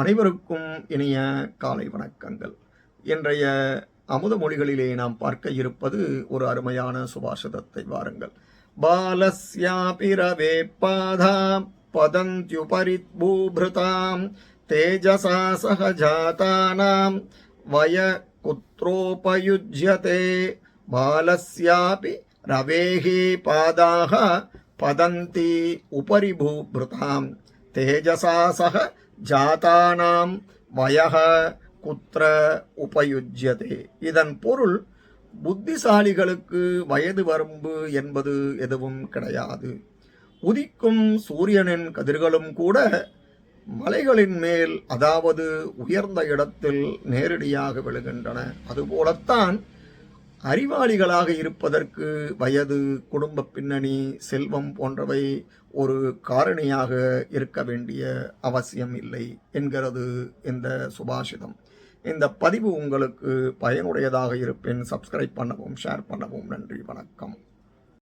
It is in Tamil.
அனைவருக்கும் இனிய காலை வணக்கங்கள். இன்றைய அமுத மொழிகளிலே நாம் பார்க்க இருப்பது ஒரு அருமையான சுபாஷிதத்தை வாருங்கள். பாலஸ்யாபிரவே பாதாம் பதந்த்யுபரித்பூப்ருதாம் தேஜசா சகஜாதானாம் வய குத்ரோபயுஜ்யதே. பாலஸ்யாபி ரவேஹி பாதாக பதந்தி உபரிபூப்ருதாம் தேஜசா சக ஜாதானாம் வயஹ குத்ர உபயுஜ்யதே. இதன் பொருள், புத்திசாலிகளுக்கு வயது வரம்பு என்பது எதுவும் கிடையாது. உதிக்கும் சூரியனின் கதிர்களும் கூட மலைகளின் மேல், அதாவது உயர்ந்த இடத்தில் நேரடியாக விழுகின்றன. அதுபோலத்தான் அறிவாளிகளாக இருப்பதற்கு வயது, குடும்ப பின்னணி, செல்வம் போன்றவை ஒரு காரணியாக இருக்க வேண்டிய அவசியம் இல்லை என்கிறது இந்த சுபாஷிதம். இந்த பதிவு உங்களுக்கு பயனுடையதாக இருப்பின் சப்ஸ்கிரைப் பண்ணவும், ஷேர் பண்ணவும். நன்றி, வணக்கம்.